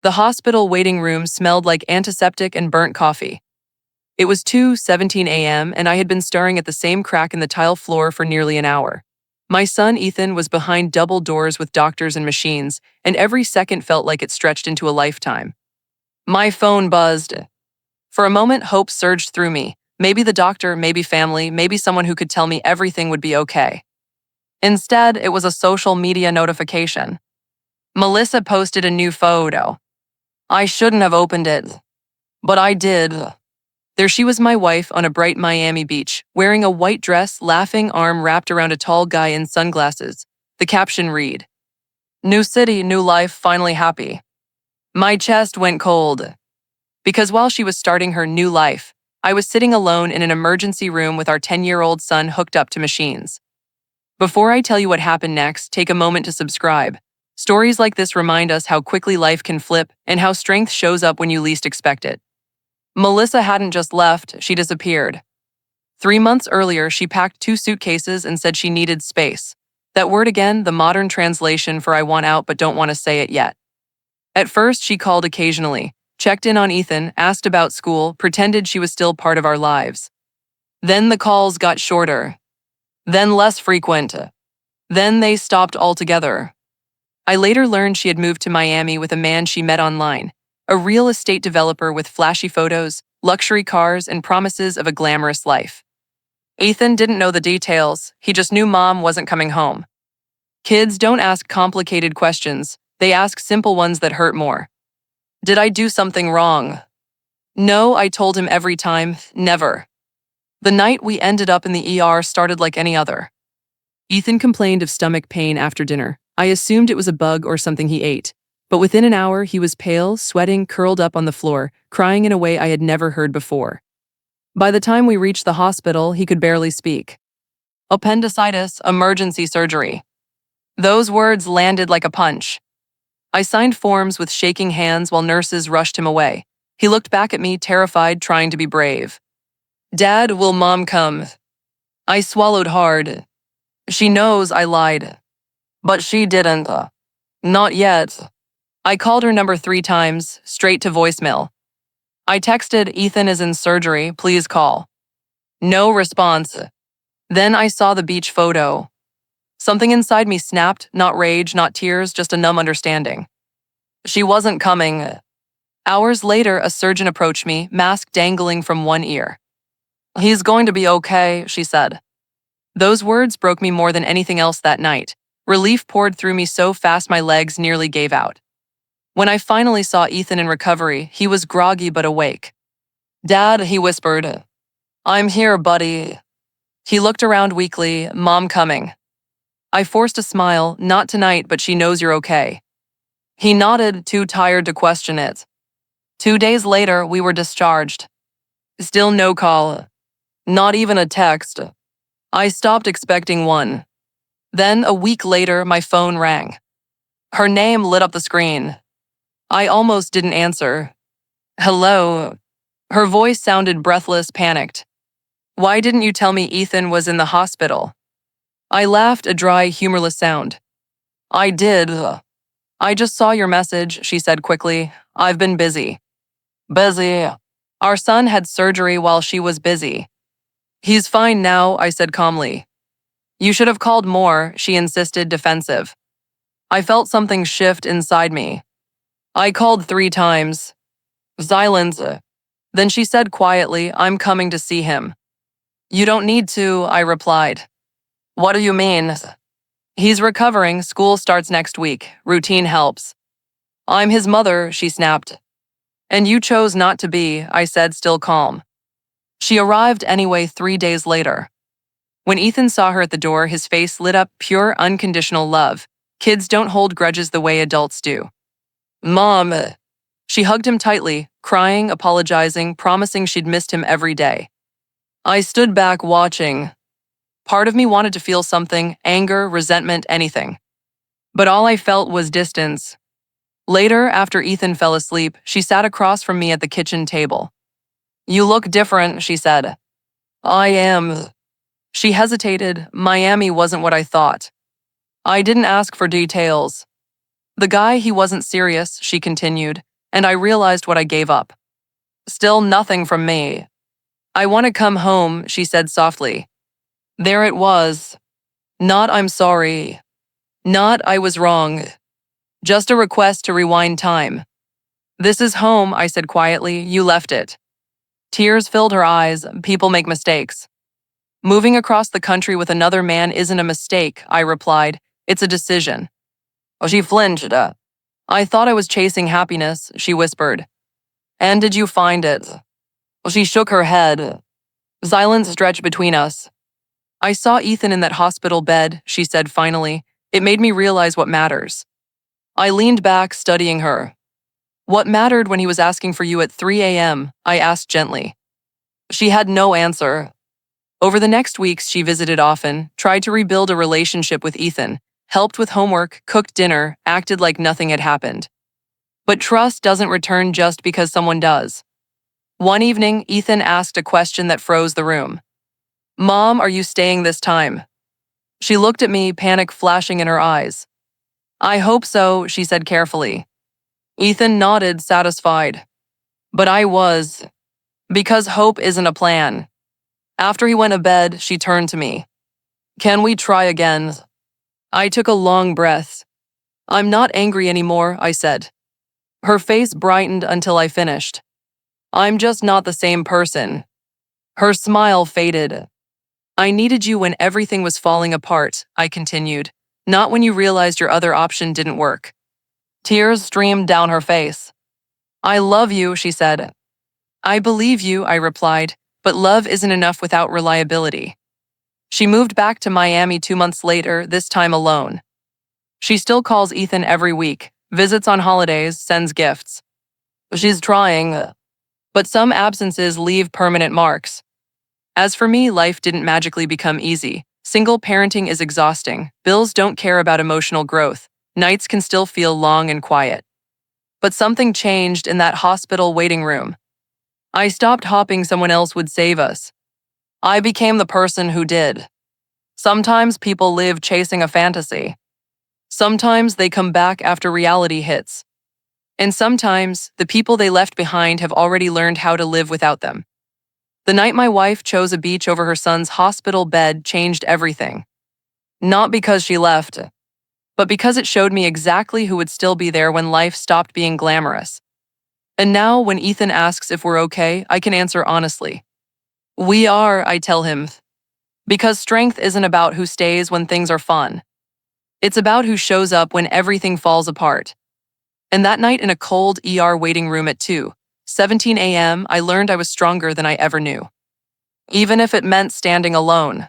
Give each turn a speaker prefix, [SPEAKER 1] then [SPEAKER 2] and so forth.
[SPEAKER 1] The hospital waiting room smelled like antiseptic and burnt coffee. It was 2:17 a.m., and I had been staring at the same crack in the tile floor for nearly an hour. My son Ethan was behind double doors with doctors and machines, and every second felt like it stretched into a lifetime. My phone buzzed. For a moment, hope surged through me. Maybe the doctor, maybe family, maybe someone who could tell me everything would be okay. Instead, it was a social media notification. Melissa posted a new photo. I shouldn't have opened it, but I did. There she was, my wife, on a bright Miami beach, wearing a white dress, laughing, arm wrapped around a tall guy in sunglasses. The caption read, "New city, new life, finally happy." My chest went cold. Because while she was starting her new life, I was sitting alone in an emergency room with our 10-year-old son hooked up to machines. Before I tell you what happened next, take a moment to subscribe. Stories like this remind us how quickly life can flip and how strength shows up when you least expect it. Melissa hadn't just left, she disappeared. 3 months earlier, she packed 2 suitcases and said she needed space. That word again, the modern translation for I want out but don't want to say it yet. At first, she called occasionally, checked in on Ethan, asked about school, pretended she was still part of our lives. Then the calls got shorter. Then less frequent. Then they stopped altogether. I later learned she had moved to Miami with a man she met online, a real estate developer with flashy photos, luxury cars, and promises of a glamorous life. Ethan didn't know the details, he just knew mom wasn't coming home. Kids don't ask complicated questions, they ask simple ones that hurt more. Did I do something wrong? No, I told him every time, never. The night we ended up in the ER started like any other. Ethan complained of stomach pain after dinner. I assumed it was a bug or something he ate. But within an hour, he was pale, sweating, curled up on the floor, crying in a way I had never heard before. By the time we reached the hospital, he could barely speak. Appendicitis, emergency surgery. Those words landed like a punch. I signed forms with shaking hands while nurses rushed him away. He looked back at me, terrified, trying to be brave. "Dad, will mom come?" I swallowed hard. She knows I lied. But she didn't. Not yet. I called her number 3 times, straight to voicemail. I texted, "Ethan is in surgery, please call." No response. Then I saw the beach photo. Something inside me snapped, not rage, not tears, just a numb understanding. She wasn't coming. Hours later, a surgeon approached me, mask dangling from one ear. "He's going to be okay," she said. Those words broke me more than anything else that night. Relief poured through me so fast my legs nearly gave out. When I finally saw Ethan in recovery, he was groggy but awake. "Dad," he whispered. "I'm here, buddy." He looked around weakly, "Mom coming?" I forced a smile, "Not tonight, but she knows you're okay." He nodded, too tired to question it. 2 days later, we were discharged. Still no call. Not even a text. I stopped expecting one. Then, a week later, my phone rang. Her name lit up the screen. I almost didn't answer. "Hello." Her voice sounded breathless, panicked. "Why didn't you tell me Ethan was in the hospital?" I laughed, a dry, humorless sound. "I did. I just saw your message," she said quickly. "I've been busy." Busy. Our son had surgery while she was busy. "He's fine now," I said calmly. "You should have called more," she insisted, defensive. I felt something shift inside me. I called 3 times. Silence. Then she said quietly, "I'm coming to see him." "You don't need to," I replied. "What do you mean?" "He's recovering, school starts next week, routine helps." "I'm his mother," she snapped. "And you chose not to be," I said, still calm. She arrived anyway 3 days later. When Ethan saw her at the door, his face lit up, pure, unconditional love. Kids don't hold grudges the way adults do. "Mom." She hugged him tightly, crying, apologizing, promising she'd missed him every day. I stood back watching. Part of me wanted to feel something, anger, resentment, anything. But all I felt was distance. Later, after Ethan fell asleep, she sat across from me at the kitchen table. "You look different," she said. "I am." She hesitated. Miami wasn't what I thought. I didn't ask for details. "The guy, he wasn't serious," she continued. and I realized what I gave up. Still nothing from me. I want to come home, she said softly. There it was. Not I'm sorry. Not I was wrong. Just a request to rewind time. This is home, I said quietly. You left it. Tears filled her eyes. People make mistakes. Moving across the country with another man isn't a mistake, I replied. It's a decision. Oh, she flinched. I thought I was chasing happiness, she whispered. And did you find it? Well, she shook her head. Silence stretched between us. I saw Ethan in that hospital bed, she said finally. It made me realize what matters. I leaned back, studying her. What mattered when he was asking for you at 3 a.m.? I asked gently. She had no answer. Over the next weeks, she visited often, tried to rebuild a relationship with Ethan, helped with homework, cooked dinner, acted like nothing had happened. But trust doesn't return just because someone does. One evening, Ethan asked a question that froze the room. Mom, are you staying this time? She looked at me, panic flashing in her eyes. I hope so, she said carefully. Ethan nodded, satisfied. But I was. Because hope isn't a plan. After he went to bed, she turned to me. Can we try again? I took a long breath. I'm not angry anymore, I said. Her face brightened until I finished. I'm just not the same person. Her smile faded. I needed you when everything was falling apart, I continued, not when you realized your other option didn't work. Tears streamed down her face. I love you, she said. I believe you, I replied, but love isn't enough without reliability. She moved back to Miami 2 months later, this time alone. She still calls Ethan every week, visits on holidays, sends gifts. She's trying, but some absences leave permanent marks. As for me, life didn't magically become easy. Single parenting is exhausting. Bills don't care about emotional growth. Nights can still feel long and quiet. But something changed in that hospital waiting room. I stopped hoping someone else would save us. I became the person who did. Sometimes people live chasing a fantasy. Sometimes they come back after reality hits. And sometimes the people they left behind have already learned how to live without them. The night my wife chose a beach over her son's hospital bed changed everything. Not because she left, but because it showed me exactly who would still be there when life stopped being glamorous. And now, when Ethan asks if we're okay, I can answer honestly. We are, I tell him. Because strength isn't about who stays when things are fun. It's about who shows up when everything falls apart. And that night in a cold ER waiting room at 2:17 a.m., I learned I was stronger than I ever knew. Even if it meant standing alone.